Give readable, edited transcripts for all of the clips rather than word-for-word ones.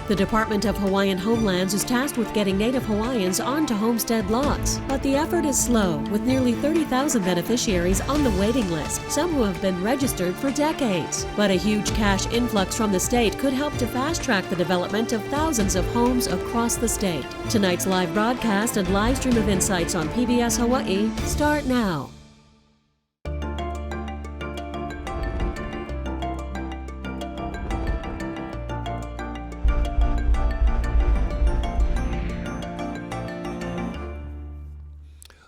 The Department of Hawaiian Homelands is tasked with getting Native Hawaiians onto homestead lots, but the effort is slow, with nearly 30,000 beneficiaries on the waiting list, some who have been registered for decades. But a huge cash influx from the state could help to fast-track the development of thousands of homes across the state. Tonight's live broadcast and live stream of Insights on PBS Hawaii start now.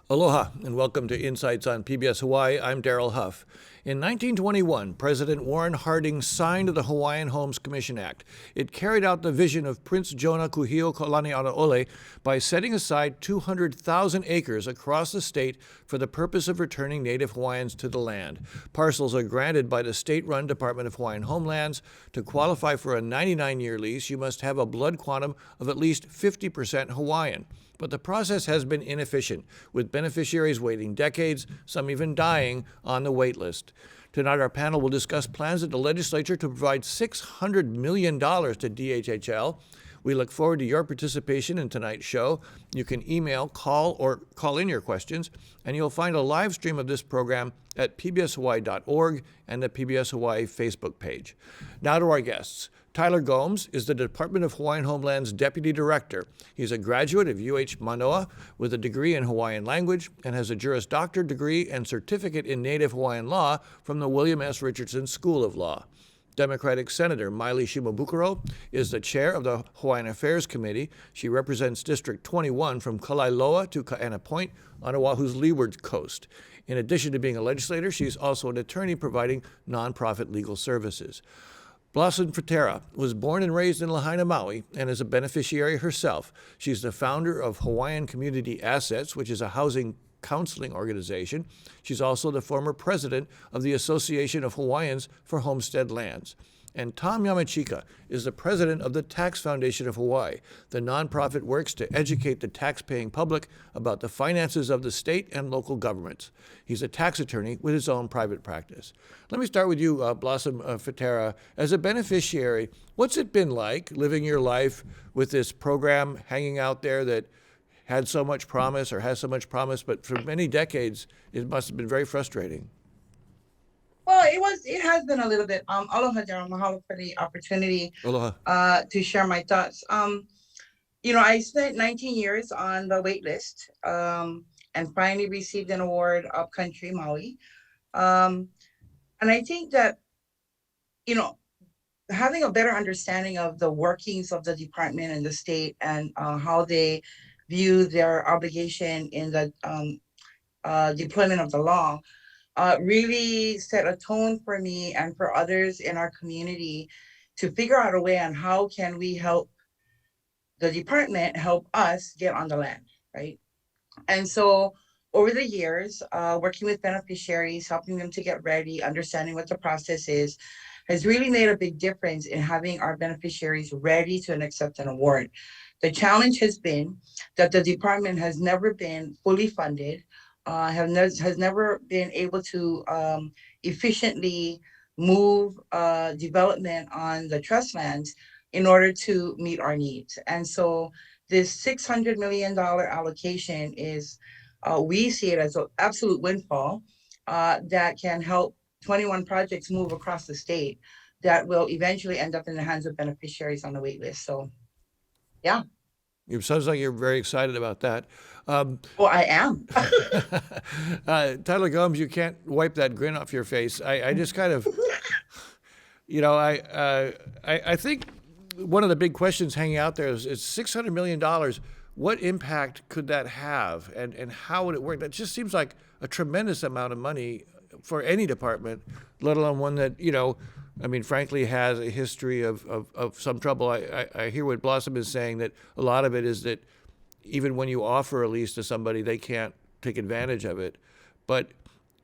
Aloha and welcome to Insights on PBS Hawaii. I'm Daryl Huff. In 1921, President Warren Harding signed the Hawaiian Homes Commission Act. It carried out the vision of Prince Jonah Kuhio by setting aside 200,000 acres across the state for the purpose of returning Native Hawaiians to the land. Parcels are granted by the state-run Department of Hawaiian Homelands. To qualify for a 99-year lease, you must have a blood quantum of at least 50% Hawaiian. But the process has been inefficient, with beneficiaries waiting decades, some even dying on the wait list. Tonight, our panel will discuss plans of the legislature to provide $600 million to DHHL. We look forward to your participation in tonight's show. You can email, call, or call in your questions, and you'll find a live stream of this program at pbshawaii.org and the PBS Hawaii Facebook page. Now to our guests. Tyler Gomes is the Department of Hawaiian Homelands Deputy Director. He's a graduate of UH Manoa with a degree in Hawaiian language and has a Juris Doctor degree and certificate in Native Hawaiian law from the William S. Richardson School of Law. Democratic Senator Maile Shimabukuro is the chair of the Hawaiian Affairs Committee. She represents District 21 from Kalaeloa to Kaena Point on Oahu's leeward coast. In addition to being a legislator, she's also an attorney providing nonprofit legal services. Blossom Feiteira was born and raised in Lahaina, Maui, and is a beneficiary herself. She's the founder of Hawaiian Community Assets, which is a housing counseling organization. She's also the former president of the Association of Hawaiians for Homestead Lands. And Tom Yamachika is the president of the Tax Foundation of Hawaii. The nonprofit works to educate the tax-paying public about the finances of the state and local governments. He's a tax attorney with his own private practice. Let me start with you, Blossom Feiteira. As a beneficiary, what's it been like living your life with this program hanging out there that had so much promise or has so much promise, but for many decades, it must have been very frustrating? Well, it has been a little bit. Aloha, Daryl. Mahalo for the opportunity to share my thoughts. I spent 19 years on the wait list and finally received an award upcountry Maui. And I think that, having a better understanding of the workings of the department and the state and how they view their obligation in the deployment of the law really set a tone for me and for others in our community to figure out a way on how can we help the department help us get on the land, right? And so over the years, working with beneficiaries, helping them to get ready, understanding what the process is, has really made a big difference in having our beneficiaries ready to accept an award. The challenge has been that the department has never been fully funded, has never been able to efficiently move development on the trust lands in order to meet our needs. And so this $600 million allocation is, we see it as an absolute windfall that can help 21 projects move across the state that will eventually end up in the hands of beneficiaries on the wait list. So, yeah. It sounds like you're very excited about that. Well, I am. Tyler Gomes, you can't wipe that grin off your face. I just kind of, I think one of the big questions hanging out there is $600 million. What impact could that have, and how would it work? That just seems like a tremendous amount of money for any department, let alone one that, frankly, has a history of some trouble. I hear what Blossom is saying, that a lot of it is that even when you offer a lease to somebody, they can't take advantage of it. But,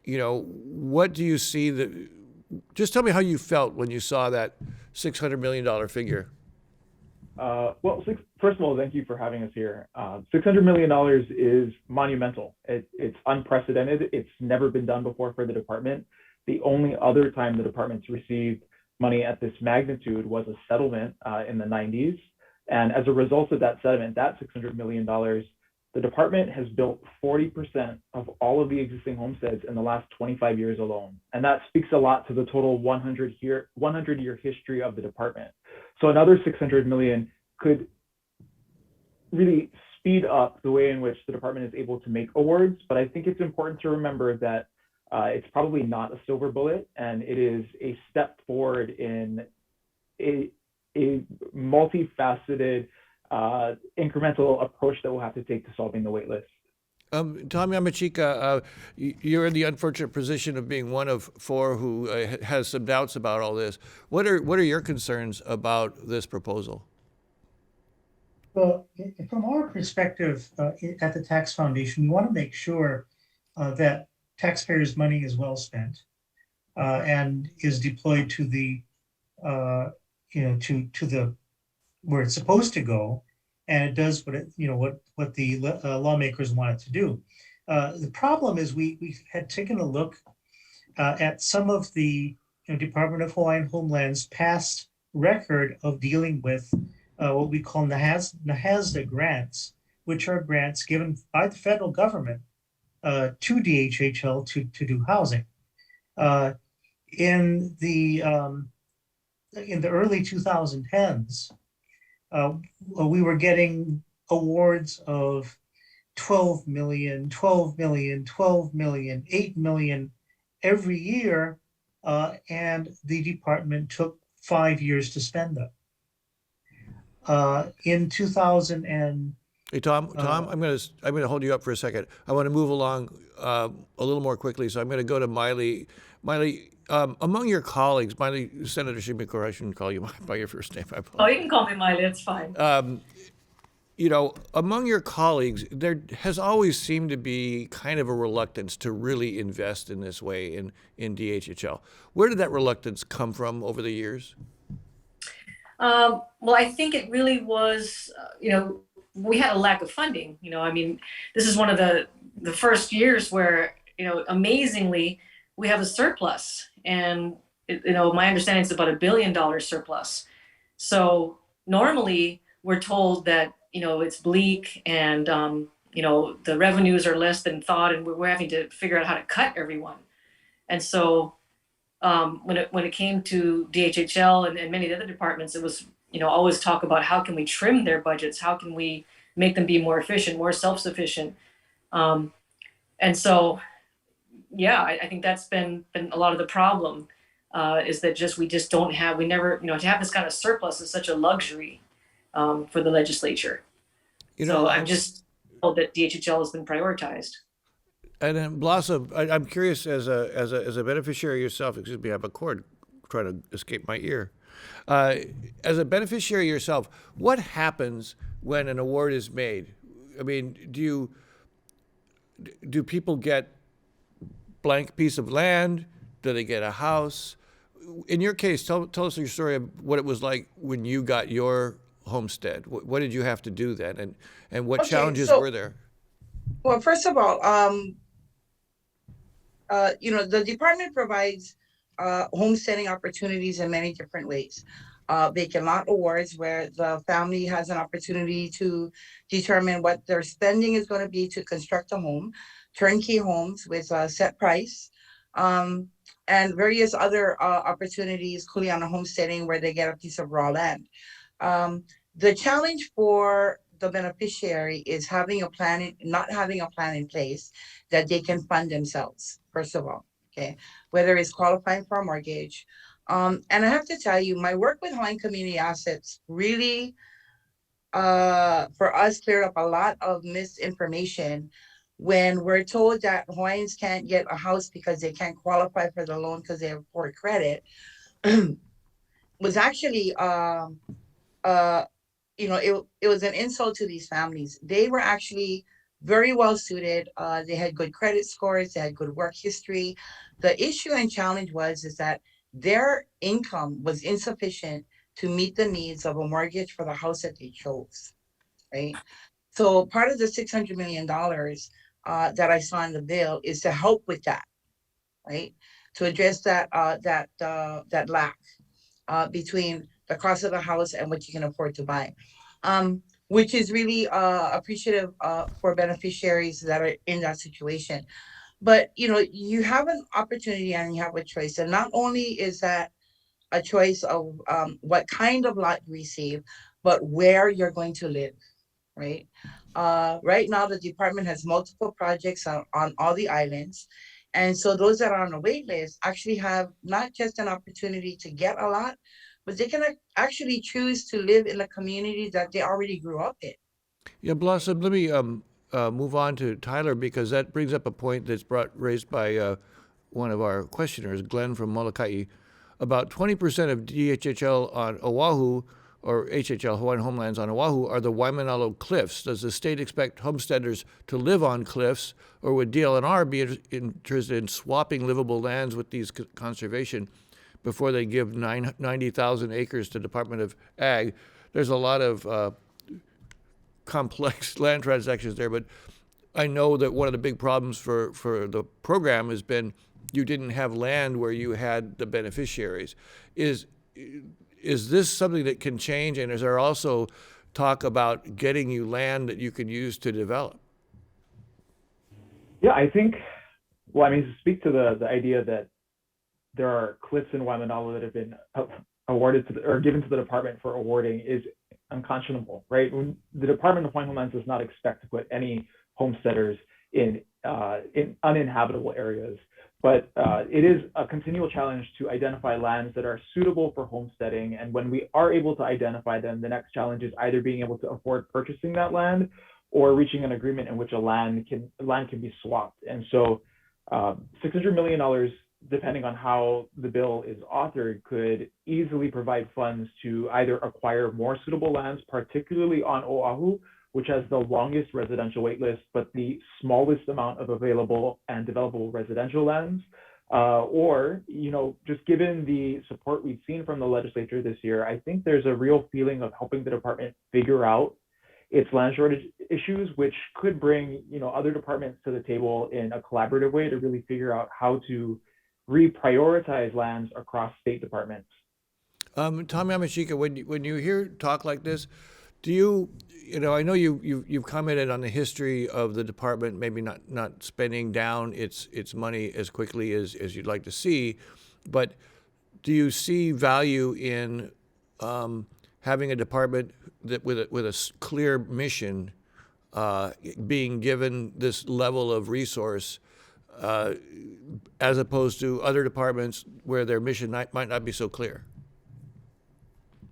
what do you see just tell me how you felt when you saw that $600 million figure. First of all, thank you for having us here. $600 million is monumental. It's unprecedented. It's never been done before for the department. The only other time the department's received money at this magnitude was a settlement in the 90s And as a result of that settlement, that $600 million, the department has built 40% of all of the existing homesteads in the last 25 years alone. And that speaks a lot to the total 100-year history of the department. So another 600 million could really speed up the way in which the department is able to make awards. But I think it's important to remember that it's probably not a silver bullet, and it is a step forward in a multifaceted, incremental approach that we'll have to take to solving the wait list. Tom Yamachika, you're in the unfortunate position of being one of four who has some doubts about all this. What are your concerns about this proposal? Well, from our perspective at the Tax Foundation, we want to make sure that taxpayers' money is well spent and is deployed to the to the where it's supposed to go, and it does what what the lawmakers want it to do. The problem is we had taken a look at some of the Department of Hawaiian Homelands past record of dealing with what we call NAHASDA grants, which are grants given by the federal government to DHHL to do housing. In the early 2010s, we were getting awards of 12 million, 12 million, 12 million, 8 million every year, and the department took 5 years to spend them. In 2000 and Hey Tom, I'm gonna hold you up for a second. I want to move along a little more quickly, so I'm going to go to Maiʻli. Maiʻli, among your colleagues, Maiʻli, Senator Shimabukuro, I shouldn't call you by your first name. Oh, you can call me Maile. It's fine. Among your colleagues, there has always seemed to be kind of a reluctance to really invest in this way in DHHL. Where did that reluctance come from over the years? Well, I think it really was, we had a lack of funding. I mean, this is one of the first years where, amazingly, we have a surplus. And, my understanding is about $1 billion surplus. So normally we're told that, it's bleak and, the revenues are less than thought, and we're having to figure out how to cut everyone. And so when it came to DHHL and many of the other departments, it was, always talk about how can we trim their budgets? How can we make them be more efficient, more self-sufficient? And so, yeah, I think that's been a lot of the problem is that we never, to have this kind of surplus is such a luxury for the legislature. So I'm just told that DHHL has been prioritized. And then Blossom, I'm curious, as a beneficiary yourself, excuse me, I have a cord trying to escape my ear. As a beneficiary yourself, what happens when an award is made? I mean, do people get blank piece of land? Do they get a house? In your case, tell us your story of what it was like when you got your homestead. What did you have to do then, and what challenges were there? Well, first of all, the department provides homesteading opportunities in many different ways. Vacant lot awards, where the family has an opportunity to determine what their spending is going to be to construct a home, turnkey homes with a set price, and various other opportunities, Kuleana homesteading, where they get a piece of raw land. The challenge for the beneficiary is not having a plan in place that they can fund themselves, first of all, okay? Whether it's qualifying for a mortgage. And I have to tell you, my work with Hawaiian Community Assets really, for us, cleared up a lot of misinformation when we're told that Hawaiians can't get a house because they can't qualify for the loan because they have poor credit. Was actually, it was an insult to these families. They were actually very well suited. They had good credit scores. They had good work history. The issue and challenge is that their income was insufficient to meet the needs of a mortgage for the house that they chose, right? So part of the $600 million that I saw in the bill is to help with that, right? To address that lack between the cost of the house and what you can afford to buy. which is really appreciative for beneficiaries that are in that situation. But you have an opportunity and you have a choice, and not only is that a choice of what kind of lot you receive, but where you're going to live, right? Right now, the department has multiple projects on all the islands. And so those that are on the wait list actually have not just an opportunity to get a lot, but they can actually choose to live in a community that they already grew up in. Yeah, Blossom, let me move on to Tyler, because that brings up a point that's raised by one of our questioners, Glenn from Molokai. About 20% of DHHL on Oahu, or HHL, Hawaiian Homelands on Oahu, are the Waimanalo Cliffs. Does the state expect homesteaders to live on cliffs, or would DLNR be interested in swapping livable lands with these conservation before they give 90,000 acres to Department of Ag? There's a lot of complex land transactions there, but I know that one of the big problems for the program has been you didn't have land where you had the beneficiaries. Is this something that can change, and is there also talk about getting you land that you can use to develop? Yeah, I think, well, I mean, to speak to the idea that there are cliffs in Waimanalo that have been awarded to or given to the department for awarding is unconscionable, right? The Department of Hawaiian Homelands does not expect to put any homesteaders in uninhabitable areas, but it is a continual challenge to identify lands that are suitable for homesteading. And when we are able to identify them, the next challenge is either being able to afford purchasing that land or reaching an agreement in which a land can be swapped. And so $600 million, depending on how the bill is authored, could easily provide funds to either acquire more suitable lands, particularly on Oahu, which has the longest residential wait list, but the smallest amount of available and developable residential lands, or, just given the support we've seen from the legislature this year, I think there's a real feeling of helping the department figure out its land shortage issues, which could bring, other departments to the table in a collaborative way to really figure out how to reprioritize lands across state departments. Tom Yamachika, when you hear talk like this, do you, I know you've commented on the history of the department, maybe not spending down its money as quickly as you'd like to see, but do you see value in having a department that with a clear mission being given this level of resource, as opposed to other departments where their mission might not be so clear?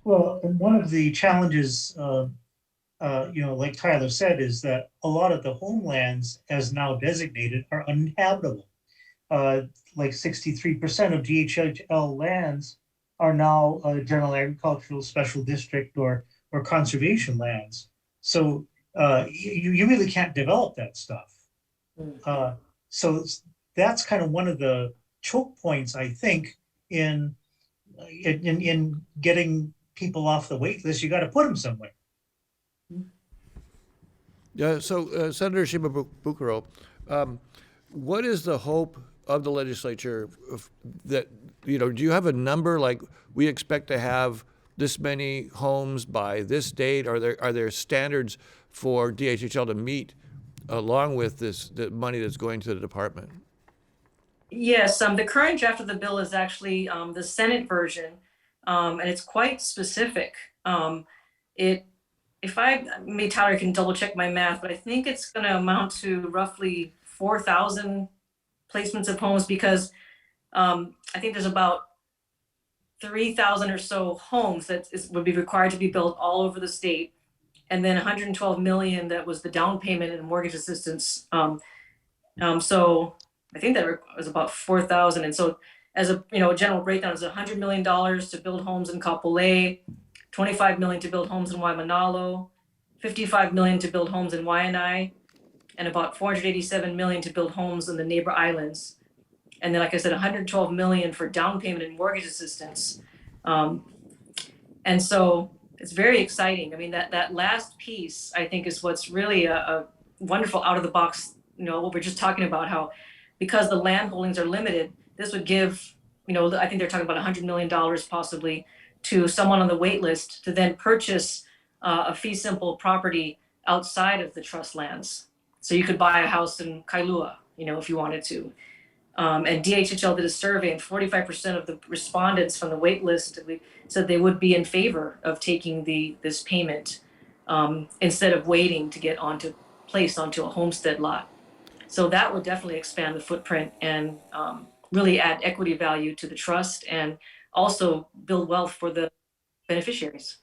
Well, one of the challenges, like Tyler said, is that a lot of the homelands, as now designated, are uninhabitable. Like 63% of DHHL lands are now general agricultural special district or conservation lands. So you really can't develop that stuff. So that's kind of one of the choke points, I think, in getting people off the wait list. You got to put them somewhere. Yeah. So, Senator Shimabukuro, what is the hope of the legislature that, do you have a number, like we expect to have this many homes by this date? Are there standards for DHHL to meet along with the money that's going to the department? Yes, the current draft of the bill is actually the Senate version, and it's quite specific. Maybe Tyler can double check my math, but I think it's going to amount to roughly 4,000 placements of homes, because I think there's about 3,000 or so homes that would be required to be built all over the state, and then 112 million that was the down payment and mortgage assistance. So I think that was about 4,000. And so as a general breakdown, is $100 million to build homes in Kapolei, 25 million to build homes in Waimanalo, 55 million to build homes in Waiʻanae, and about 487 million to build homes in the neighbor islands. And then, like I said, 112 million for down payment and mortgage assistance. And so it's very exciting. I mean, that last piece, I think, is what's really a wonderful out of the box, what we're just talking about, how because the land holdings are limited, this would give, I think they're talking about $100 million possibly to someone on the wait list to then purchase a fee simple property outside of the trust lands. So you could buy a house in Kailua, if you wanted to. And DHHL did a survey, and 45% of the respondents from the wait list said they would be in favor of taking this payment instead of waiting to get placed onto a homestead lot. So that would definitely expand the footprint and really add equity value to the trust and also build wealth for the beneficiaries.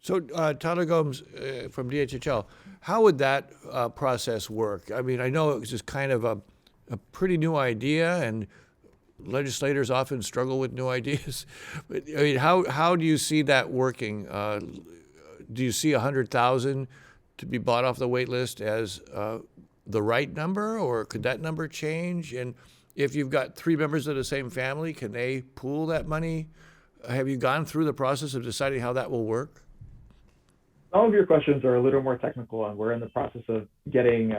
So, Tyler Gomes from DHHL, how would that process work? I mean, I know it was just kind of a pretty new idea, and legislators often struggle with new ideas. But I mean, how do you see that working? Do you see 100,000 to be bought off the wait list as the right number, or could that number change? And if you've got 3 members of the same family, can they pool that money? Have you gone through the process of deciding how that will work? All of your questions are a little more technical, and we're in the process of getting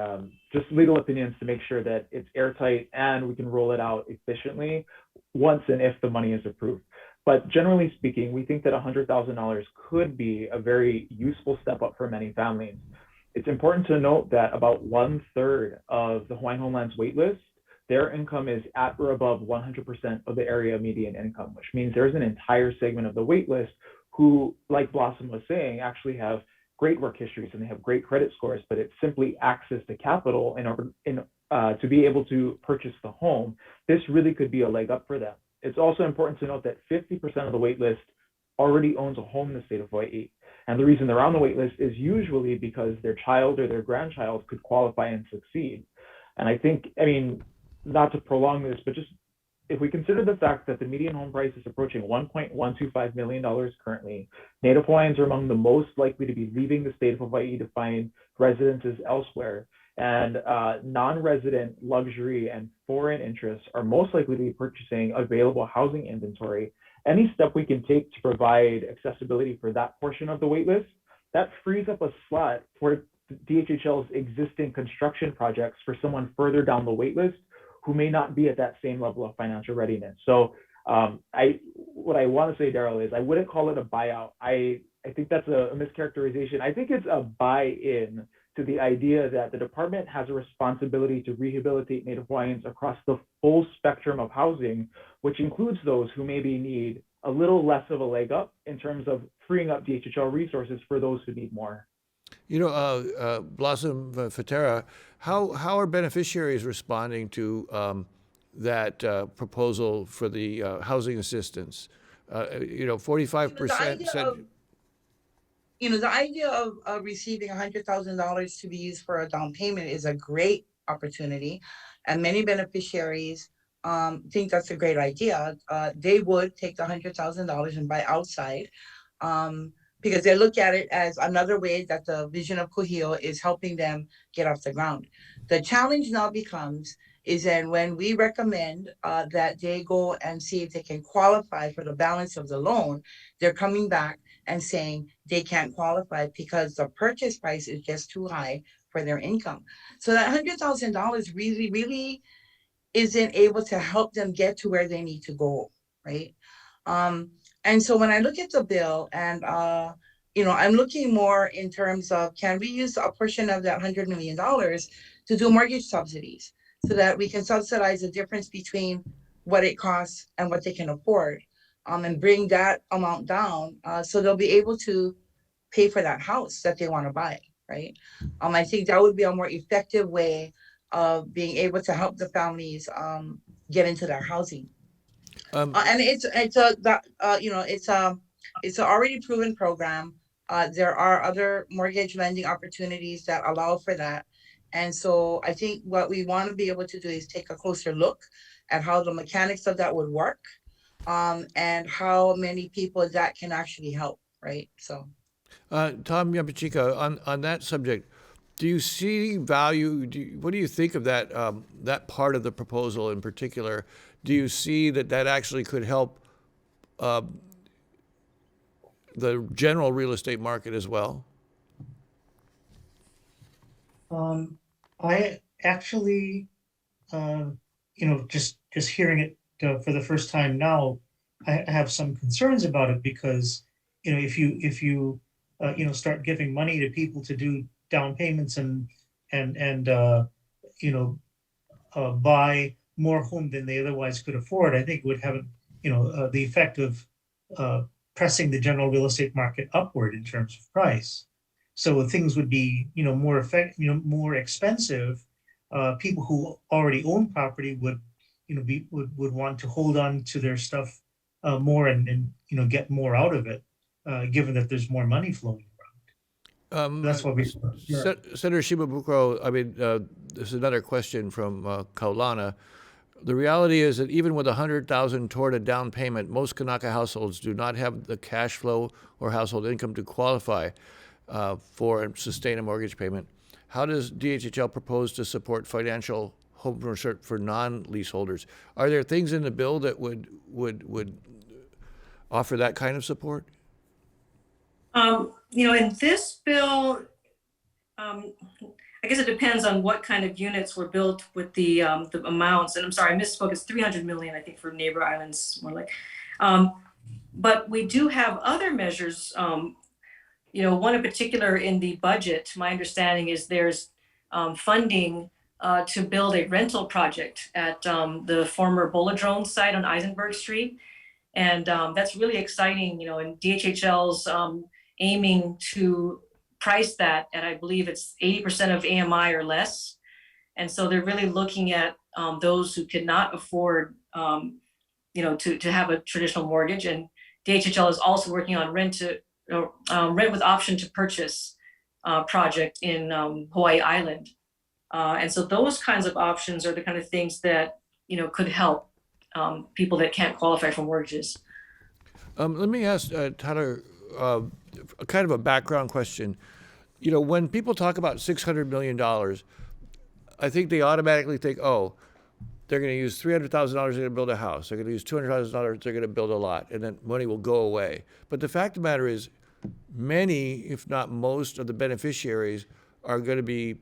just legal opinions to make sure that it's airtight and we can roll it out efficiently once and if the money is approved. But generally speaking, we think that $100,000 could be a very useful step up for many families. It's important to note that about 1/3 of the Hawaiian Homelands waitlist, their income is at or above 100% of the area median income, which means there's an entire segment of the waitlist who, like Blossom was saying, actually have great work histories and they have great credit scores, but it's simply access to capital to be able to purchase the home. This really could be a leg up for them. It's also important to note that 50% of the waitlist already owns a home in the state of Hawaii. And the reason they're on the waitlist is usually because their child or their grandchild could qualify and succeed. And I think, not to prolong this, but just if we consider the fact that the median home price is approaching $1.125 million currently, Native Hawaiians are among the most likely to be leaving the state of Hawaii to find residences elsewhere. And non-resident luxury and foreign interests are most likely to be purchasing available housing inventory. Any step we can take to provide accessibility for that portion of the waitlist, that frees up a slot for DHHL's existing construction projects for someone further down the waitlist who may not be at that same level of financial readiness. So what I want to say, Daryl, is I wouldn't call it a buyout. I think that's a mischaracterization. I think it's a buy-in to the idea that the department has a responsibility to rehabilitate Native Hawaiians across the full spectrum of housing, which includes those who maybe need a little less of a leg up in terms of freeing up DHHL resources for those who need more. Blossom, Feiteira, how are beneficiaries responding to that proposal for the housing assistance? 45% said. The idea of receiving $100,000 to be used for a down payment is a great opportunity, and many beneficiaries think that's a great idea. They would take the $100,000 and buy outside. Because they look at it as another way that the vision of Kuhio is helping them get off the ground. The challenge now is then when we recommend that they go and see if they can qualify for the balance of the loan, they're coming back and saying they can't qualify because the purchase price is just too high for their income. So that $100,000 really, really isn't able to help them get to where they need to go, right? And so when I look at the bill and, I'm looking more in terms of, can we use a portion of that $100 million to do mortgage subsidies so that we can subsidize the difference between what it costs and what they can afford, and bring that amount down so they'll be able to pay for that house that they want to buy, right? I think that would be a more effective way of being able to help the families get into their housing. And it's an already proven program. There are other mortgage lending opportunities that allow for that. And so I think what we want to be able to do is take a closer look at how the mechanics of that would work, and how many people that can actually help, right? So, Tom Yamachika, on that subject, do you see value? What do you think of that part of the proposal in particular? Do you see that actually could help the general real estate market as well? I actually, just hearing it for the first time now, I have some concerns about it because, if you start giving money to people to do down payments and buy more home than they otherwise could afford, I think would have, the effect of pressing the general real estate market upward in terms of price. So things would be, more expensive. People who already own property would, would want to hold on to their stuff more and get more out of it, given that there's more money flowing around. That's what we. Senator Shimabukuro, I mean, this is another question from Kuleana. The reality is that even with $100,000 toward a down payment, most Kanaka households do not have the cash flow or household income to qualify for and sustain a mortgage payment. How does DHHL propose to support financial homeownership for non-leaseholders? Are there things in the bill that would offer that kind of support? In this bill, I guess it depends on what kind of units were built with the amounts. And I'm sorry, I misspoke. It's 300 million, I think, for neighbor islands, more like. But we do have other measures. One in particular in the budget. My understanding is there's funding to build a rental project at the former Bolladrone site on Eisenberg Street, and that's really exciting. And DHHL's aiming to price that at, I believe it's 80% of AMI or less. And so they're really looking at those who cannot afford, to have a traditional mortgage. And DHHL is also working on rent with option to purchase project in Hawaii Island. And so those kinds of options are the kind of things that, could help people that can't qualify for mortgages. Let me ask Tyler kind of a background question. When people talk about $600 million, I think they automatically think, oh, they're going to use $300,000, they're going to build a house. They're going to use $200,000, they're going to build a lot, and then money will go away. But the fact of the matter is, many, if not most, of the beneficiaries are going to be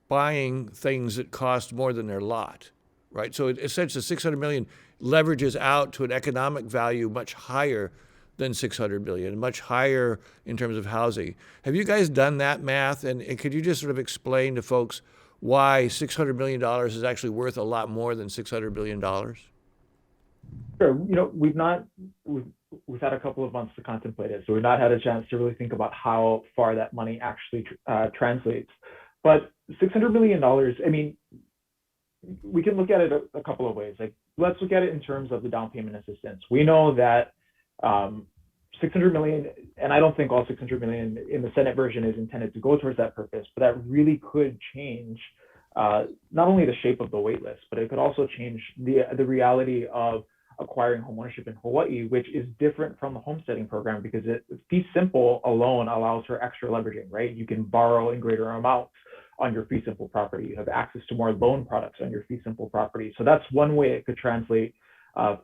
buying things that cost more than their lot, right? So essentially, $600 million leverages out to an economic value much higher than $600 billion, much higher in terms of housing. Have you guys done that math? And could you just sort of explain to folks why $600 million is actually worth a lot more than $600 billion? Sure. We've had a couple of months to contemplate it, so we've not had a chance to really think about how far that money actually translates. But $600 million, I mean, we can look at it a couple of ways. Like, let's look at it in terms of the down payment assistance. We know that 600 million, and I don't think all 600 million in the Senate version is intended to go towards that purpose, but that really could change not only the shape of the wait list, but it could also change the reality of acquiring homeownership in Hawaii, which is different from the homesteading program because fee simple alone allows for extra leveraging, right? You can borrow in greater amounts on your fee simple property. You have access to more loan products on your fee simple property. So that's one way it could translate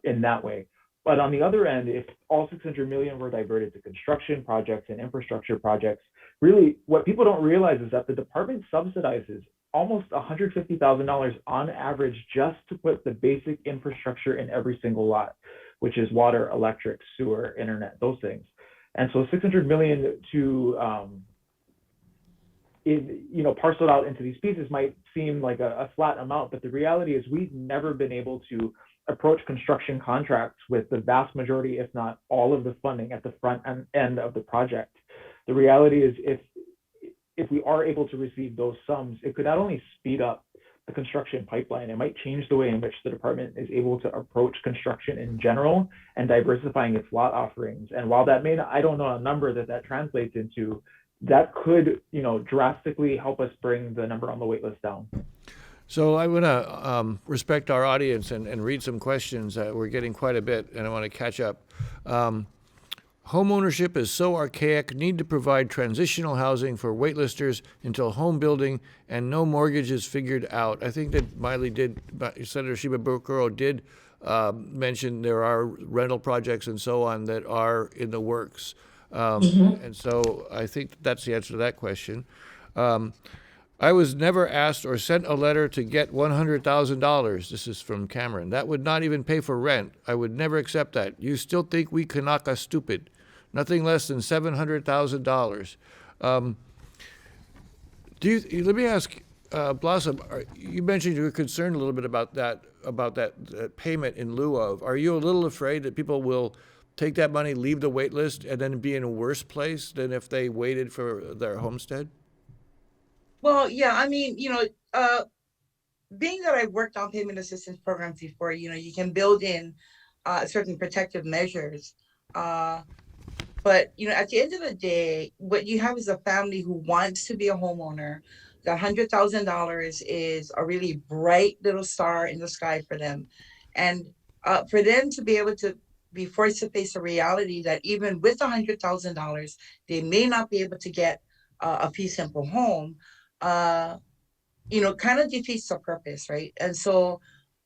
in that way. But on the other end, if all 600 million were diverted to construction projects and infrastructure projects, really what people don't realize is that the department subsidizes almost $150,000 on average just to put the basic infrastructure in every single lot, which is water, electric, sewer, internet, those things. And so 600 million to parceled out into these pieces might seem like a flat amount, but the reality is we've never been able to approach construction contracts with the vast majority, if not all of the funding at the front end of the project. The reality is if we are able to receive those sums, it could not only speed up the construction pipeline, it might change the way in which the department is able to approach construction in general and diversifying its lot offerings. And while that may not, I don't know a number that translates into, that could, drastically help us bring the number on the wait list down. So I want to respect our audience and read some questions. We're getting quite a bit, and I want to catch up. Home ownership is so archaic, need to provide transitional housing for waitlisters until home building and no mortgages figured out. I think that Maiʻli Senator Shimabukuro did mention there are rental projects and so on that are in the works. And so I think that's the answer to that question. I was never asked or sent a letter to get $100,000. This is from Cameron. That would not even pay for rent. I would never accept that. You still think we Kanaka stupid. nothing less than $700,000. Let me ask, Blossom, you mentioned you were concerned a little bit about that payment in lieu of. Are you a little afraid that people will take that money, leave the wait list, and then be in a worse place than if they waited for their homestead? Well, yeah, I mean, being that I've worked on payment assistance programs before, you can build in certain protective measures. But, at the end of the day, what you have is a family who wants to be a homeowner. The $100,000 is a really bright little star in the sky for them. And for them to be able to be forced to face the reality that even with $100,000, they may not be able to get a fee simple home, kind of defeats the purpose, right? And so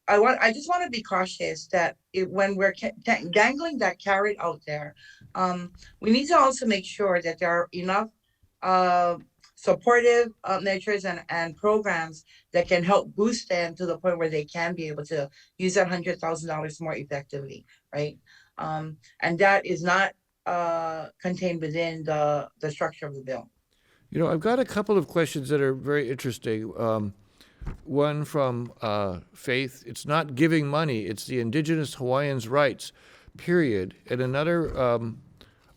I just want to be cautious that when we're dangling that carrot out there, we need to also make sure that there are enough supportive measures and programs that can help boost them to the point where they can be able to use that $100,000 more effectively, right? And that is not contained within the structure of the bill. I've got a couple of questions that are very interesting. One from Faith, it's not giving money, it's the Indigenous Hawaiians' rights, period. And another,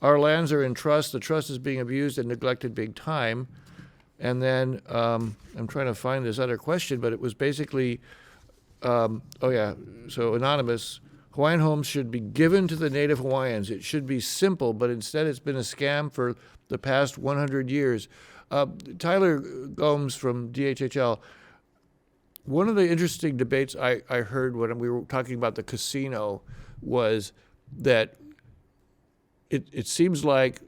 our lands are in trust, the trust is being abused and neglected big time. And then I'm trying to find this other question, but it was basically, so anonymous, Hawaiian homes should be given to the Native Hawaiians. It should be simple, but instead it's been a scam for the past 100 years. Tyler Gomes from DHHL, one of the interesting debates I heard when we were talking about the casino was that it seems like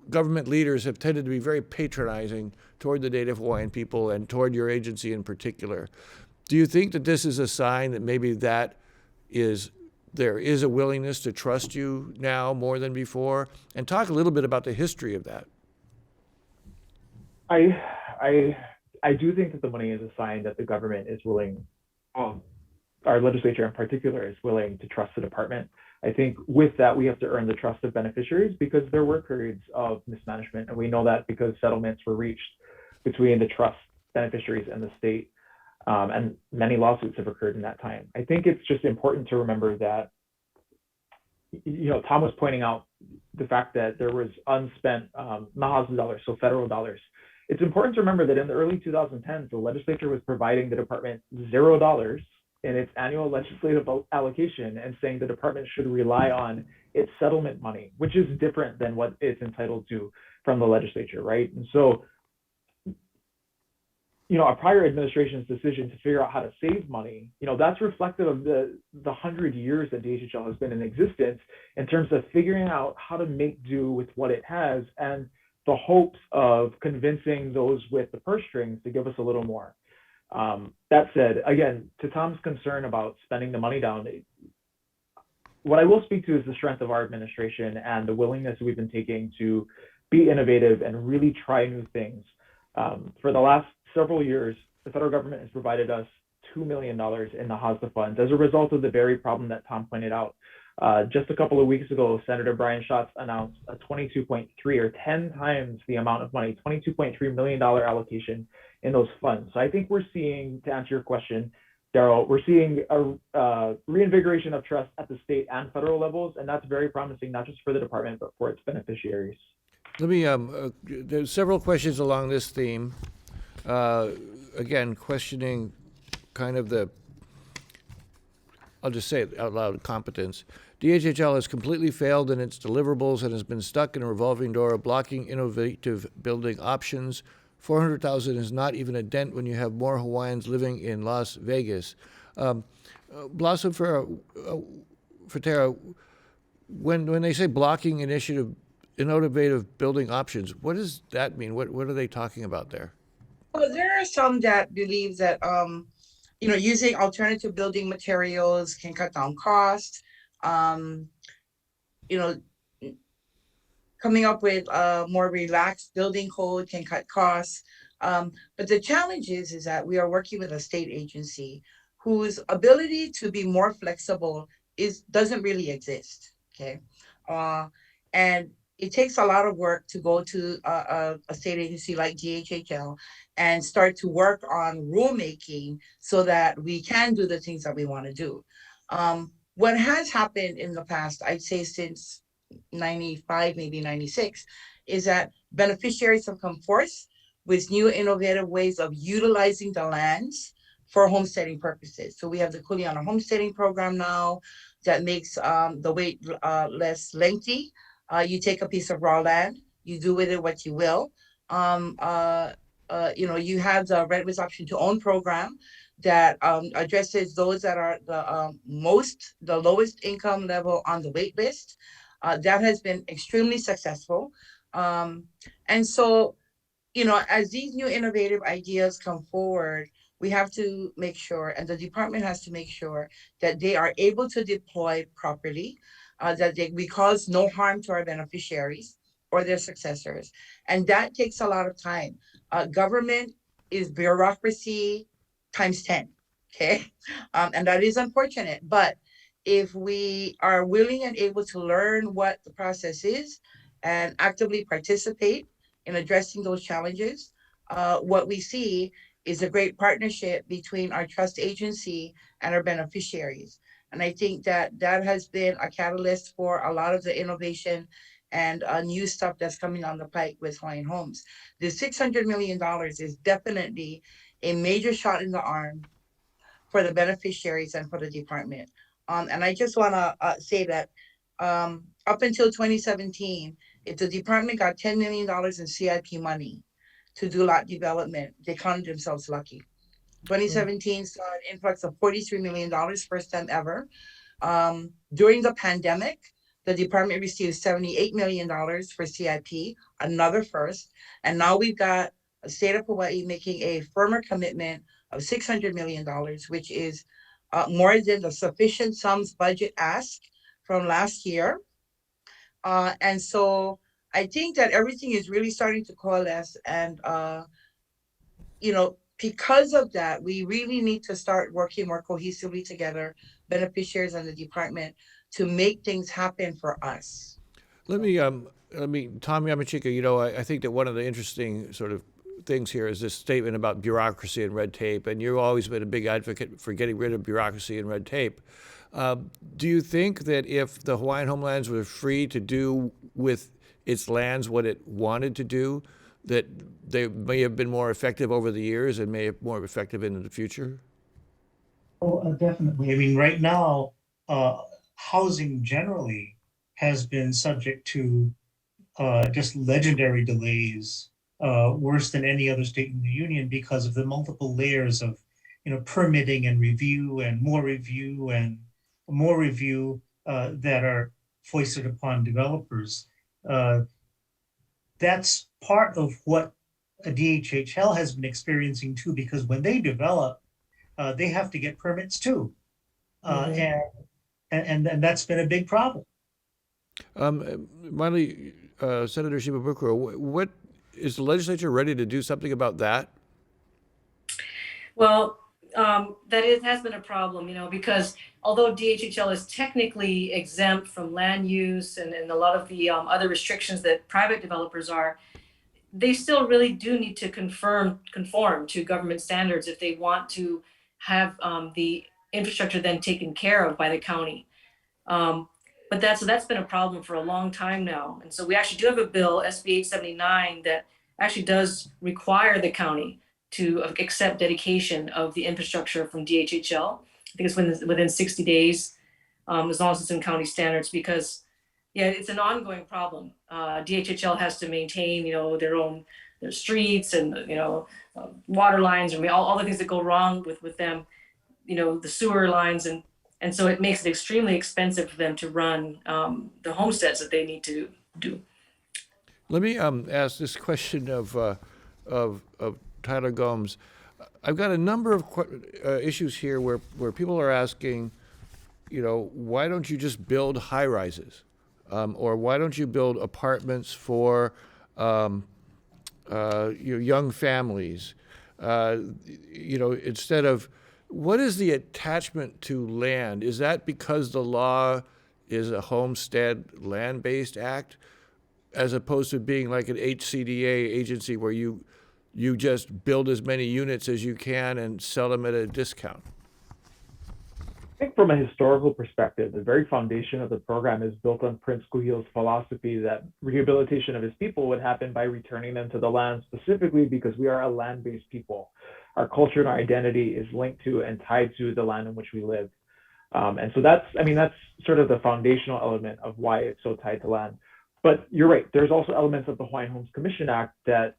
government leaders have tended to be very patronizing toward the Native Hawaiian people and toward your agency in particular. Do you think that this is a sign that maybe there is a willingness to trust you now more than before? And talk a little bit about the history of that. I do think that the money is a sign that the government is willing, our legislature in particular is willing to trust the department. I think with that, we have to earn the trust of beneficiaries because there were periods of mismanagement. And we know that because settlements were reached between the trust beneficiaries and the state. And many lawsuits have occurred in that time. I think it's just important to remember that, Tom was pointing out the fact that there was unspent Naha's dollars, so federal dollars. It's important to remember that in the early 2010s, the legislature was providing the department $0 in its annual legislative allocation and saying the department should rely on its settlement money, which is different than what it's entitled to from the legislature, right? And so, a prior administration's decision to figure out how to save money, that's reflective of the 100 years that DHHL has been in existence in terms of figuring out how to make do with what it has and the hopes of convincing those with the purse strings to give us a little more. That said, again, to Tom's concern about spending the money down, what I will speak to is the strength of our administration and the willingness we've been taking to be innovative and really try new things. For the last several years, the federal government has provided us $2 million in the HASDA funds as a result of the very problem that Tom pointed out. Just a couple of weeks ago, Senator Brian Schatz announced a 22.3 or 10 times the amount of money, $22.3 million allocation in those funds. So I think we're seeing, to answer your question, Daryl, we're seeing a reinvigoration of trust at the state and federal levels, and that's very promising, not just for the department, but for its beneficiaries. Let me, there's several questions along this theme. Again, questioning kind of I'll just say it out loud, competence. DHHL has completely failed in its deliverables and has been stuck in a revolving door of blocking innovative building options. 400,000 is not even a dent when you have more Hawaiians living in Las Vegas. Blossom Feiteira, when they say blocking innovative building options, what does that mean? What are they talking about there? Well, there are some that believe that using alternative building materials can cut down costs. Coming up with a more relaxed building code can cut costs. But the challenge is that we are working with a state agency whose ability to be more flexible doesn't really exist. Okay. And it takes a lot of work to go to a state agency like DHHL and start to work on rulemaking so that we can do the things that we want to do. What has happened in the past, I'd say since 95, maybe 96, is that beneficiaries have come forth with new innovative ways of utilizing the lands for homesteading purposes. So we have the Kuleana homesteading program now that makes the wait less lengthy. You take a piece of raw land, you do with it what you will. You have the rent with option to own program that addresses those that are the lowest income level on the wait list. That has been extremely successful. And so, as these new innovative ideas come forward, we have to make sure, and the department has to make sure that they are able to deploy properly, that we cause no harm to our beneficiaries or their successors. And that takes a lot of time. Government is bureaucracy times 10, okay? And that is unfortunate, but if we are willing and able to learn what the process is and actively participate in addressing those challenges, what we see is a great partnership between our trust agency and our beneficiaries. And I think that has been a catalyst for a lot of the innovation and new stuff that's coming on the pike with Hawaiian Homes. The $600 million is definitely a major shot in the arm for the beneficiaries and for the department. And I just want to say that up until 2017, if the department got $10 million in CIP money to do lot development, they counted themselves lucky. 2017 saw an influx of $43 million, first time ever. During the pandemic, the department received $78 million for CIP, another first. And now we've got the state of Hawaii making a firmer commitment of $600 million, which is more than the sufficient sums budget ask from last year. And so I think that everything is really starting to coalesce. And, because of that, we really need to start working more cohesively together, beneficiaries and the department, to make things happen for us. Let me, Tom Yamachika, I think that one of the interesting sort of things here is this statement about bureaucracy and red tape, and you've always been a big advocate for getting rid of bureaucracy and red tape. Do you think that if the Hawaiian Homelands were free to do with its lands what it wanted to do, that they may have been more effective over the years and may have more effective in the future? Oh, definitely. I mean, right now, housing generally has been subject to just legendary delays, worse than any other state in the union, because of the multiple layers of, permitting and review and more review and more review that are foisted upon developers. That's part of what a DHHL has been experiencing too, because when they develop, they have to get permits too. And that's been a big problem. Maiʻli, Senator Shimabukuro, what is the legislature ready to do something about that? Well, has been a problem, because although DHHL is technically exempt from land use and a lot of the other restrictions that private developers are, they still really do need to conform to government standards if they want to have the infrastructure then taken care of by the county. But that's been a problem for a long time now. And so we actually do have a bill, SB 879, that actually does require the county to accept dedication of the infrastructure from DHHL. I think it's within 60 days, as long as it's in county standards, because it's an ongoing problem. DHHL has to maintain, their streets and, water lines, and all the things that go wrong with them, the sewer lines. And so it makes it extremely expensive for them to run the homesteads that they need to do. Let me ask this question of Tyler Gomes. I've got a number of issues here where people are asking, why don't you just build high rises? Or why don't you build apartments for young families? Instead of, what is the attachment to land? Is that because the law is a homestead land-based act, as opposed to being like an HCDA agency where you just build as many units as you can and sell them at a discount? I think from a historical perspective, the very foundation of the program is built on Prince Kuhil's philosophy that rehabilitation of his people would happen by returning them to the land, specifically because we are a land-based people. Our culture and our identity is linked to and tied to the land in which we live. And so that's sort of the foundational element of why it's so tied to land. But you're right, there's also elements of the Hawaiian Homes Commission Act that,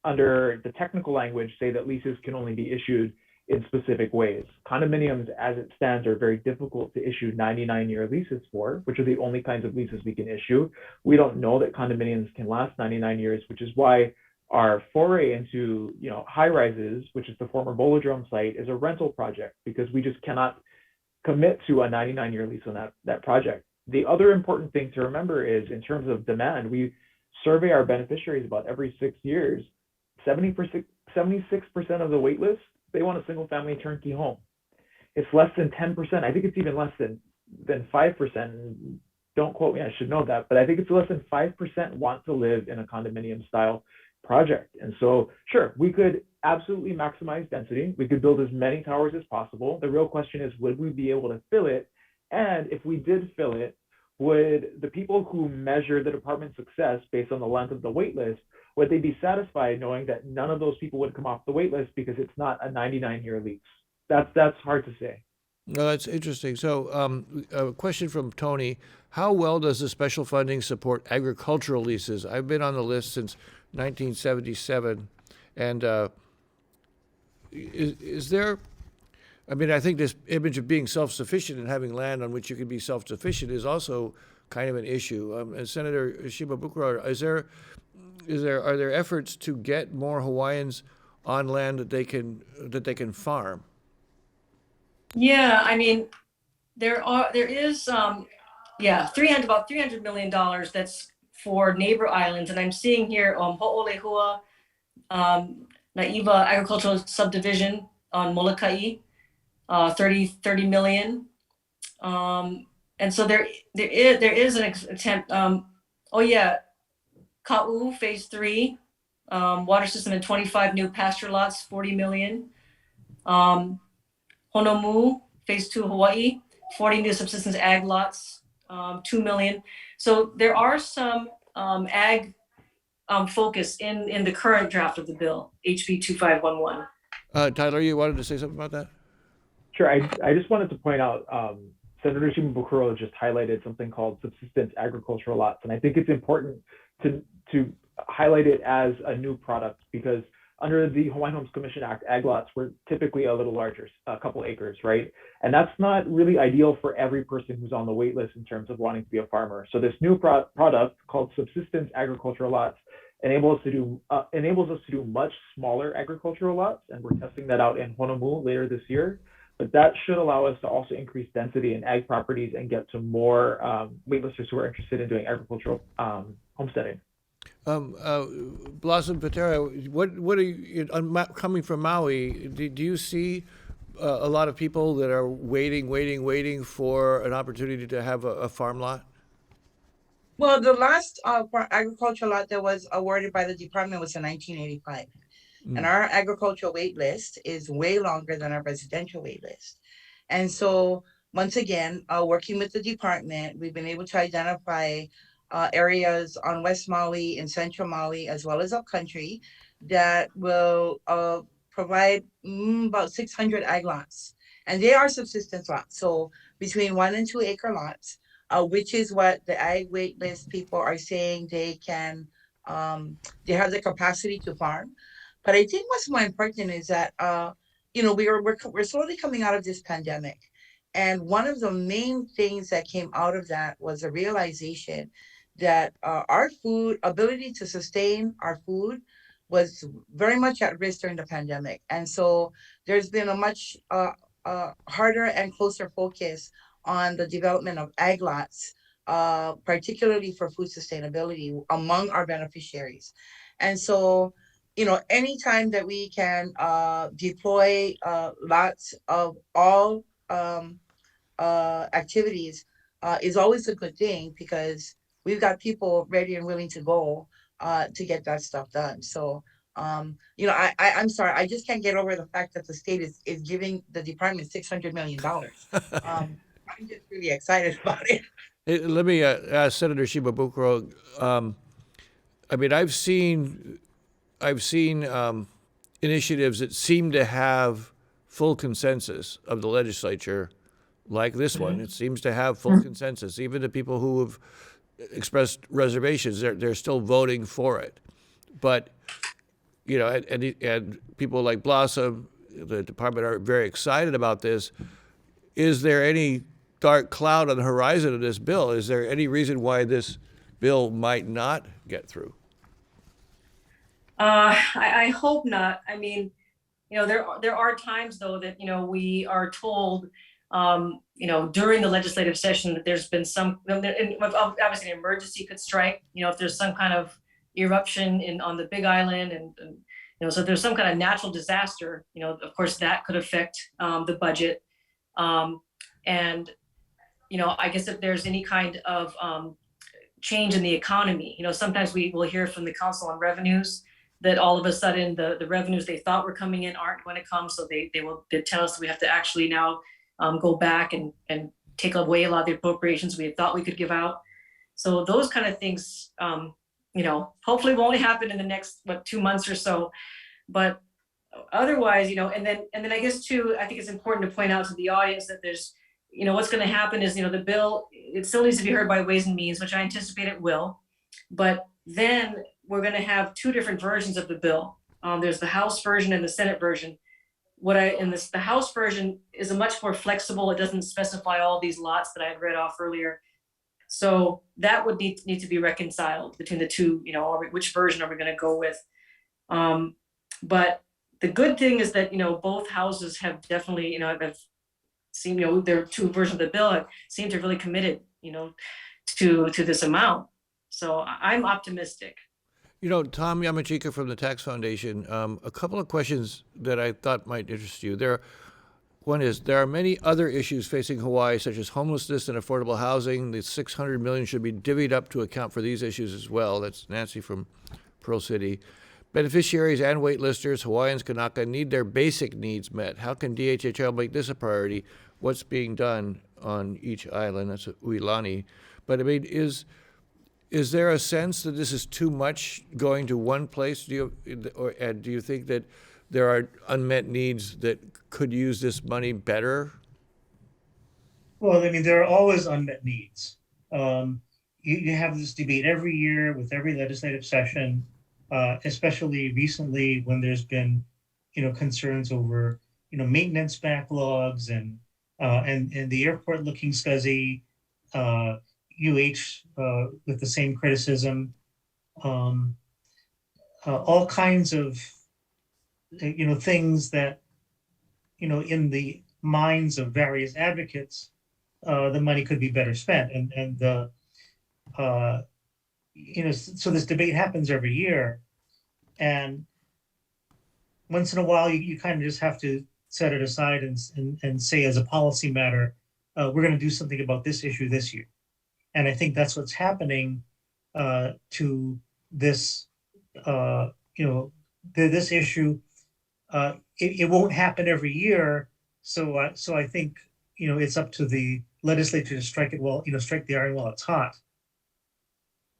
under the technical language, say that leases can only be issued in specific ways. Condominiums, as it stands, are very difficult to issue 99-year leases for, which are the only kinds of leases we can issue. We don't know that condominiums can last 99 years, which is why our foray into high rises, which is the former Bolodrome site, is a rental project, because we just cannot commit to a 99-year lease on that project. The other important thing to remember is, in terms of demand, we survey our beneficiaries about every 6 years. 76% of the wait list, they want a single family turnkey home. It's less than 10%. I think it's even less than 5%. Don't quote me, I should know that, but I think it's less than 5% want to live in a condominium style project. And so, sure, we could absolutely maximize density. We could build as many towers as possible. The real question is, would we be able to fill it? And if we did fill it, would the people who measure the department's success based on the length of the wait list, would they be satisfied knowing that none of those people would come off the wait list because it's not a 99-year lease? That's hard to say. No, that's interesting. So a question from Tony: how well does the special funding support agricultural leases? I've been on the list since 1977, and is there? I mean, I think this image of being self-sufficient and having land on which you can be self-sufficient is also kind of an issue. And Senator Shimabukuro, are there efforts to get more Hawaiians on land that they can farm? Yeah, I mean, there is about $300 million that's for neighbor islands, and I'm seeing here Ho'olehua, Naiva Agricultural Subdivision on Molokai, 30 million. And so there is an attempt. Ka'u phase 3, water system and 25 new pasture lots, 40 million. Honomu phase 2 Hawaii, 40 new subsistence ag lots, 2 million. So there are some ag focus in the current draft of the bill, HB 2511. Tyler, you wanted to say something about that? Sure. I just wanted to point out, Senator Shimabukuro just highlighted something called subsistence agricultural lots. And I think it's important to highlight it as a new product, because under the Hawaiian Homes Commission Act, ag lots were typically a little larger, a couple acres, right? And that's not really ideal for every person who's on the wait list in terms of wanting to be a farmer. So this new product called subsistence agricultural lots enables us to do much smaller agricultural lots, and we're testing that out in Honomu later this year. But that should allow us to also increase density in ag properties and get to more waitlisters who are interested in doing agricultural homesteading. Blossom Feiteira, what are you, coming from Maui, do you see a lot of people that are waiting for an opportunity to have a farm lot? Well, the last agricultural lot that was awarded by the department was in 1985. And our agricultural wait list is way longer than our residential wait list. And so, once again, working with the department, we've been able to identify areas on West Maui and Central Maui, as well as upcountry, that will provide about 600 ag lots. And they are subsistence lots. So between 1 and 2 acre lots, which is what the ag wait list people are saying they can, they have the capacity to farm. But I think what's more important is that, we're slowly coming out of this pandemic. And one of the main things that came out of that was a realization that our ability to sustain our food was very much at risk during the pandemic. And so there's been a much harder and closer focus on the development of ag lots, particularly for food sustainability among our beneficiaries. And so, anytime that we can deploy lots of all activities is always a good thing because we've got people ready and willing to go to get that stuff done. So, you know, I'm sorry, I just can't get over the fact that the state is giving the department $600 million. I'm just really excited about it. Hey, let me ask Senator Shimabukuro. I mean, I've seen initiatives that seem to have full consensus of the legislature, like this one. It seems to have full consensus. Even the people who have expressed reservations, they're still voting for it. But you know, and people like Blossom, the department, are very excited about this. Is there any dark cloud on the horizon of this bill? Is there any reason why this bill might not get through? I hope not. I mean, you know, there are times though that, you know, we are told, you know, during the legislative session that there's been some, obviously an emergency could strike, you know, if there's some kind of eruption on the Big Island and you know, so if there's some kind of natural disaster, you know, of course that could affect the budget. And, you know, I guess if there's any kind of change in the economy, you know, sometimes we will hear from the Council on Revenues that all of a sudden the revenues they thought were coming in aren't going to come. So they tell us that we have to actually now go back and take away a lot of the appropriations we had thought we could give out. So those kind of things, you know, hopefully won't happen in the next, 2 months or so. But otherwise, you know, and then I guess too, I think it's important to point out to the audience that there's, you know, what's going to happen is, you know, the bill, it still needs to be heard by Ways and Means, which I anticipate it will. But then we're going to have two different versions of the bill. There's the House version and the Senate version. The House version is a much more flexible. It doesn't specify all these lots that I had read off earlier. So that would need to be reconciled between the two, you know, which version are we going to go with? But the good thing is that, you know, both houses have definitely, you know, have seen, you know, their two versions of the bill seem to really committed, you know, to this amount. So I'm optimistic. You know, Tom Yamachika from the Tax Foundation, a couple of questions that I thought might interest you. One is, there are many other issues facing Hawaii, such as homelessness and affordable housing. The $600 million should be divvied up to account for these issues as well. That's Nancy from Pearl City. Beneficiaries and waitlisters, Hawaiians, Kanaka, need their basic needs met. How can DHHL make this a priority? What's being done on each island? That's Uilani. But I mean, is there a sense that this is too much going to one place? Do you think that there are unmet needs that could use this money better? Well, I mean, there are always unmet needs. You have this debate every year with every legislative session, especially recently when there's been, you know, concerns over, you know, maintenance backlogs and the airport looking scuzzy, with the same criticism, all kinds of, you know, things that, you know, in the minds of various advocates, the money could be better spent. You know, so this debate happens every year, and once in a while you kind of just have to set it aside and say, as a policy matter, we're going to do something about this issue this year. And I think that's what's happening to this, you know, this issue. It won't happen every year. So I think, you know, it's up to the legislature to strike it while, you know, strike the iron while it's hot.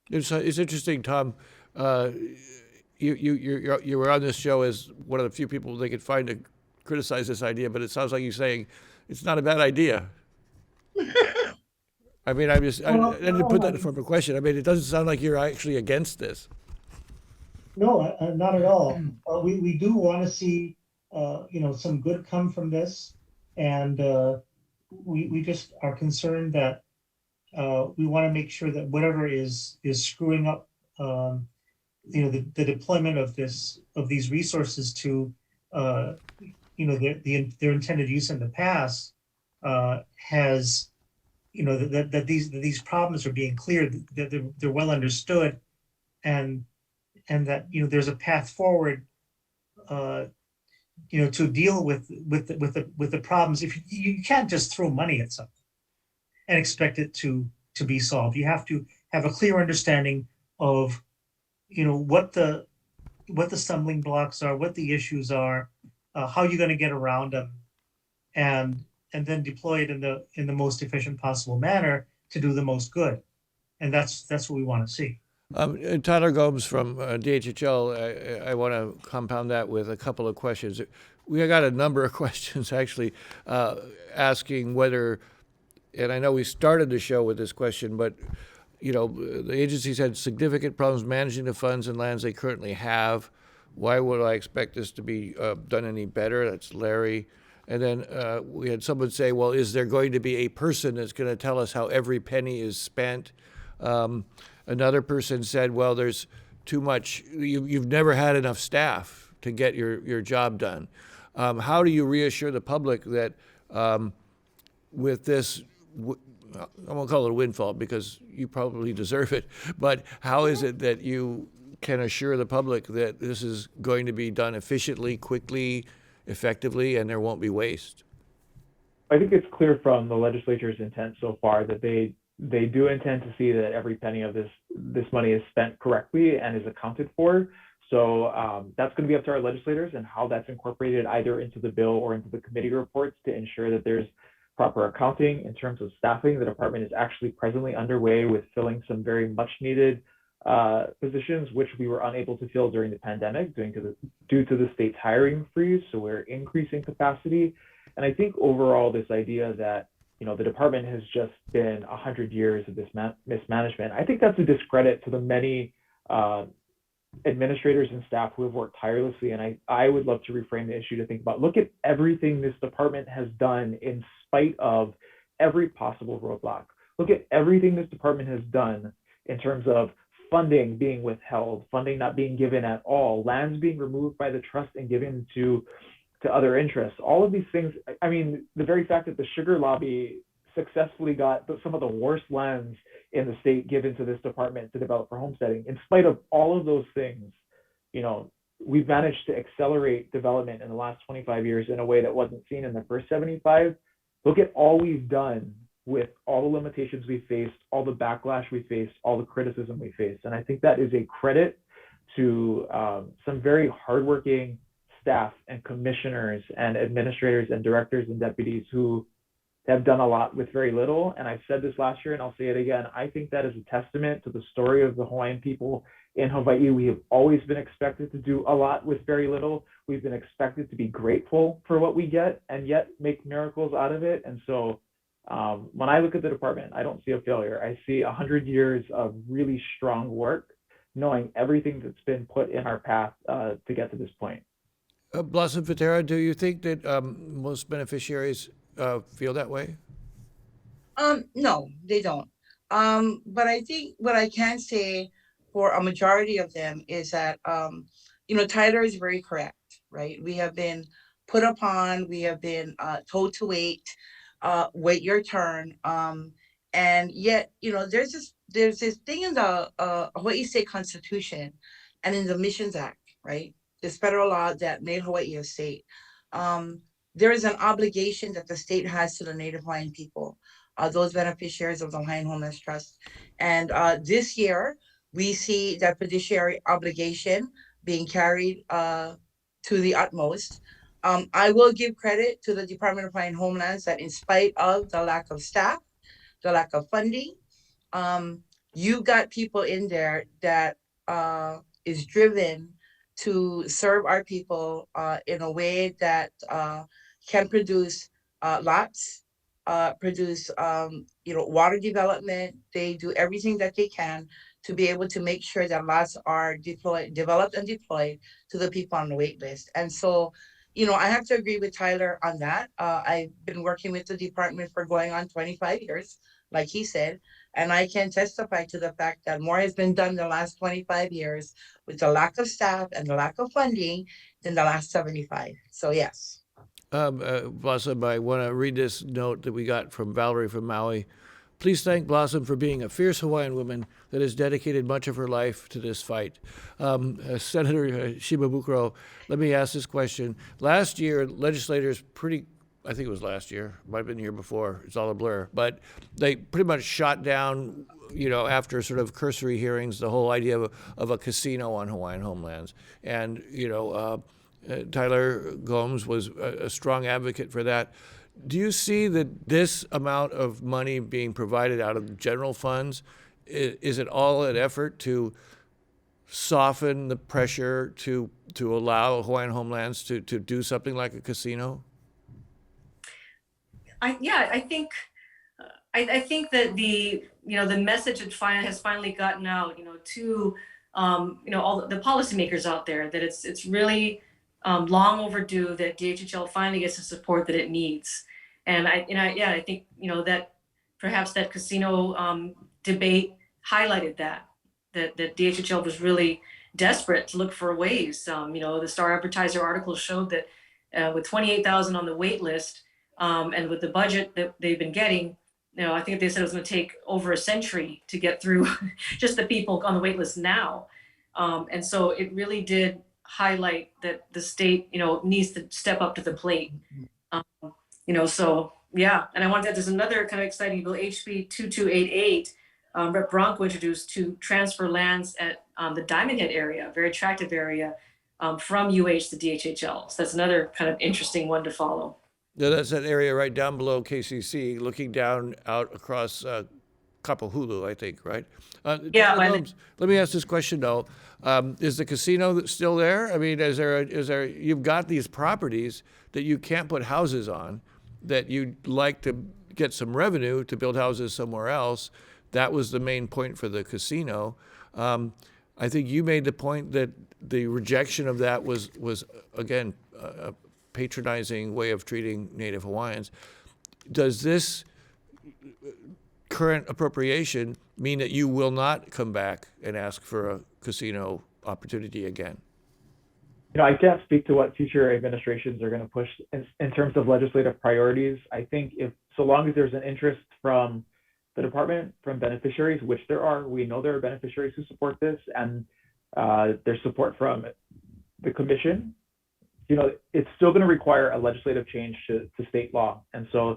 It's interesting, Tom. You were on this show as one of the few people they could find to criticize this idea, but it sounds like you're saying it's not a bad idea. I mean, I didn't put that in the form of a question. I mean, it doesn't sound like you're actually against this. No, not at all. We do want to see, you know, some good come from this, and we just are concerned that we want to make sure that whatever is screwing up, you know, the deployment of these resources to, you know, their intended use in the past has, you know, that these problems are being cleared, that they're well understood, and that, you know, there's a path forward, you know, to deal with the problems. If you can't just throw money at something, and expect it to be solved. You have to have a clear understanding of, what the stumbling blocks are, what the issues are, how you're going to get around them, and then deploy it in the most efficient possible manner to do the most good. And that's what we want to see. Tyler Gomes from DHHL, I want to compound that with a couple of questions. We got a number of questions actually asking whether, and I know we started the show with this question, but the agency's had significant problems managing the funds and lands they currently have. Why would I expect this to be done any better? That's Larry. And then we had someone say, well, is there going to be a person that's going to tell us how every penny is spent? Another person said, well, there's too much, you've never had enough staff to get your job done. How do you reassure the public that with this, I won't call it a windfall because you probably deserve it, but how is it that you can assure the public that this is going to be done efficiently, quickly, effectively, and there won't be waste? I think it's clear from the legislature's intent so far that they do intend to see that every penny of this money is spent correctly and is accounted for. So that's going to be up to our legislators and how that's incorporated either into the bill or into the committee reports to ensure that there's proper accounting. In terms of staffing, the department is actually presently underway with filling some very much needed positions, which we were unable to fill during the pandemic due to the state's hiring freeze. So we're increasing capacity. And I think overall, this idea that the department has just been 100 years of this mismanagement, I think that's a discredit to the many administrators and staff who have worked tirelessly. And I would love to reframe the issue to think about, look at everything this department has done in spite of every possible roadblock. Look at everything this department has done in terms of funding being withheld, funding not being given at all, lands being removed by the trust and given to other interests. All of these things, I mean, the very fact that the sugar lobby successfully got some of the worst lands in the state given to this department to develop for homesteading. In spite of all of those things, we've managed to accelerate development in the last 25 years in a way that wasn't seen in the first 75. Look at all we've done with all the limitations we faced, all the backlash we faced, all the criticism we faced. And I think that is a credit to some very hardworking staff and commissioners and administrators and directors and deputies who have done a lot with very little. And I've said this last year and I'll say it again. I think that is a testament to the story of the Hawaiian people in Hawaii. We have always been expected to do a lot with very little. We've been expected to be grateful for what we get and yet make miracles out of it. And so when I look at the department, I don't see a failure. I see 100 years of really strong work, knowing everything that's been put in our path to get to this point. Blossom Feiteira, do you think that most beneficiaries feel that way? No, they don't. But I think what I can say for a majority of them is that, Tyler is very correct, right? We have been put upon, we have been told to wait your turn. And yet, there's this thing in the Hawaii State Constitution and in the Missions Act, right? This federal law that made Hawaii a state. There is an obligation that the state has to the Native Hawaiian people, those beneficiaries of the Hawaiian Homelands Trust. And this year, we see that fiduciary obligation being carried to the utmost. I will give credit to the Department of Hawaiian Homelands that in spite of the lack of staff, the lack of funding, you got people in there that is driven to serve our people in a way that can produce lots, produce water development. They do everything that they can to be able to make sure that lots are developed and deployed to the people on the wait list. And so, I have to agree with Tyler on that. I've been working with the department for going on 25 years, like he said, and I can testify to the fact that more has been done in the last 25 years with the lack of staff and the lack of funding than the last 75. So yes. Blossom, I want to read this note that we got from Valerie from Maui. Please thank Blossom for being a fierce Hawaiian woman that has dedicated much of her life to this fight. Senator Shimabukuro, let me ask this question. Last year, legislators pretty I think it was last year, might have been the year before, it's all a blur, but they pretty much shot down, after sort of cursory hearings, the whole idea of a casino on Hawaiian homelands. And, Tyler Gomes was a strong advocate for that. Do you see that this amount of money being provided out of general funds, is it all an effort to soften the pressure to allow Hawaiian homelands to do something like a casino? I think that the message has finally gotten out, to all the policymakers out there, that it's really long overdue that DHHL finally gets the support that it needs. And I think that perhaps that casino debate highlighted that DHHL was really desperate to look for ways. The Star Advertiser article showed that with 28,000 on the wait list, and with the budget that they've been getting, I think they said it was going to take over a century to get through just the people on the wait list now. And so it really did highlight that the state, needs to step up to the plate. So yeah. And I wanted to, there's another kind of exciting bill, HB 2288, Rep. Bronco introduced to transfer lands at the Diamond Head area, a very attractive area, from UH to DHHL. So that's another kind of interesting one to follow. Yeah, that's that area right down below KCC, looking down out across Kapahulu, I think, right? Yeah. Let me ask this question though: is the casino still there? I mean, is there? You've got these properties that you can't put houses on, that you'd like to get some revenue to build houses somewhere else. That was the main point for the casino. I think you made the point that the rejection of that was again a patronizing way of treating Native Hawaiians. Does this current appropriation mean that you will not come back and ask for a casino opportunity again? I can't speak to what future administrations are going to push in terms of legislative priorities. I think so long as there's an interest from the department, from beneficiaries, which there are, we know there are beneficiaries who support this, and there's support from the commission, it's still going to require a legislative change to state law. And so,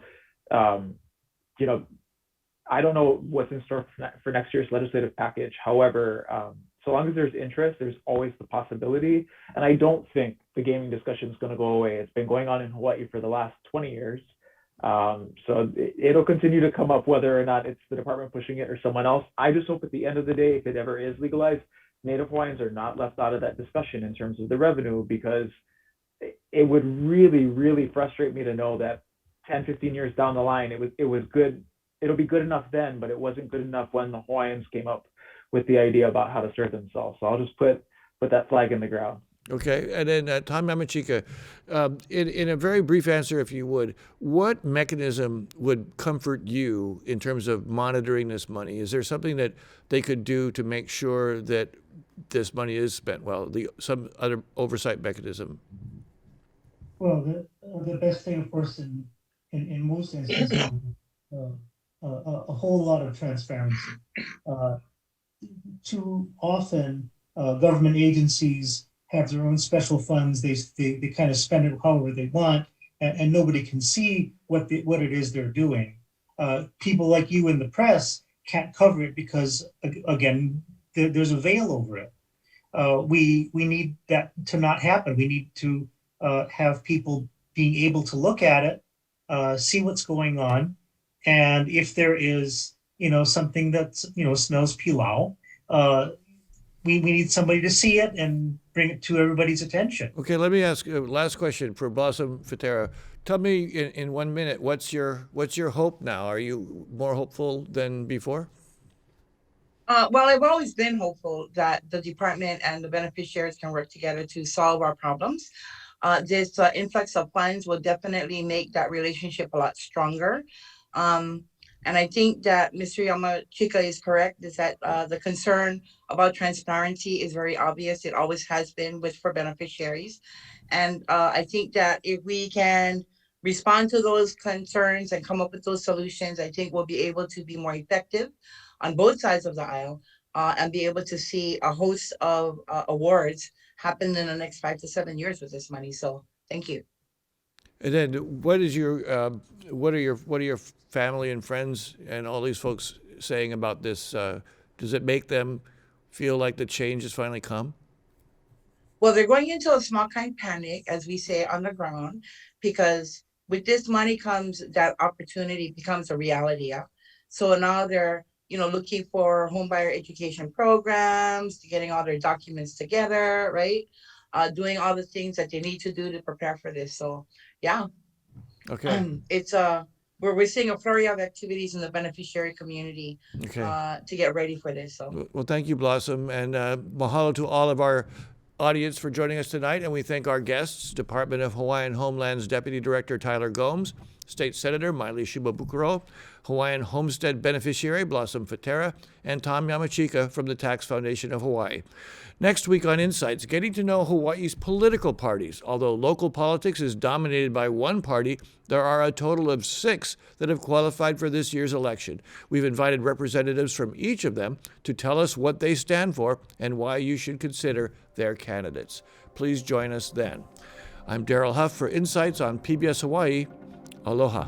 I don't know what's in store for next year's legislative package. However, so long as there's interest, there's always the possibility. And I don't think the gaming discussion is going to go away. It's been going on in Hawaii for the last 20 years. So it'll continue to come up whether or not it's the department pushing it or someone else. I just hope at the end of the day, if it ever is legalized, Native Hawaiians are not left out of that discussion in terms of the revenue, because it would really, really frustrate me to know that 10, 15 years down the line, it was good. It'll be good enough then, but it wasn't good enough when the Hawaiians came up with the idea about how to serve themselves. So I'll just put that flag in the ground. Okay, and then Tom Yamachika, in a very brief answer, if you would, what mechanism would comfort you in terms of monitoring this money? Is there something that they could do to make sure that this money is spent well? Some other oversight mechanism? Well, the best thing, of course, in most instances, a whole lot of transparency. Too often, government agencies have their own special funds. They kind of spend it however they want, and nobody can see what it is they're doing. People like you in the press can't cover it because, again, there's a veil over it. We need that to not happen. We need to have people being able to look at it, see what's going on, and if there is, something that smells pilau, we need somebody to see it and bring it to everybody's attention. Okay, let me ask a last question for Blossom Feiteira. Tell me in 1 minute, what's your hope now? Are you more hopeful than before? Well, I've always been hopeful that the department and the beneficiaries can work together to solve our problems. This influx of funds will definitely make that relationship a lot stronger. And I think that Mr. Yamachika is correct, is that the concern about transparency is very obvious. It always has been for beneficiaries. And I think that if we can respond to those concerns and come up with those solutions, I think we'll be able to be more effective on both sides of the aisle and be able to see a host of awards happen in the next 5 to 7 years with this money. So thank you. And then what are your family and friends and all these folks saying about this? Does it make them feel like the change has finally come? Well, they're going into a small kind panic, as we say on the ground, because with this money comes that opportunity becomes a reality. Yeah? So now they're, looking for homebuyer education programs, getting all their documents together, right? Doing all the things that they need to do to prepare for this. So, yeah. Okay. It's we're seeing a flurry of activities in the beneficiary community to get ready for this. So, well, thank you, Blossom, and mahalo to all of our audience for joining us tonight, and we thank our guests, Department of Hawaiian Homelands Deputy Director Tyler Gomes, State Senator Maile Shimabukuro, Hawaiian Homestead Beneficiary Blossom Feiteira, and Tom Yamachika from the Tax Foundation of Hawaii. Next week on Insights, getting to know Hawaii's political parties. Although local politics is dominated by one party, there are a total of 6 that have qualified for this year's election. We've invited representatives from each of them to tell us what they stand for and why you should consider their candidates. Please join us then. I'm Daryl Huff for Insights on PBS Hawaii. Aloha.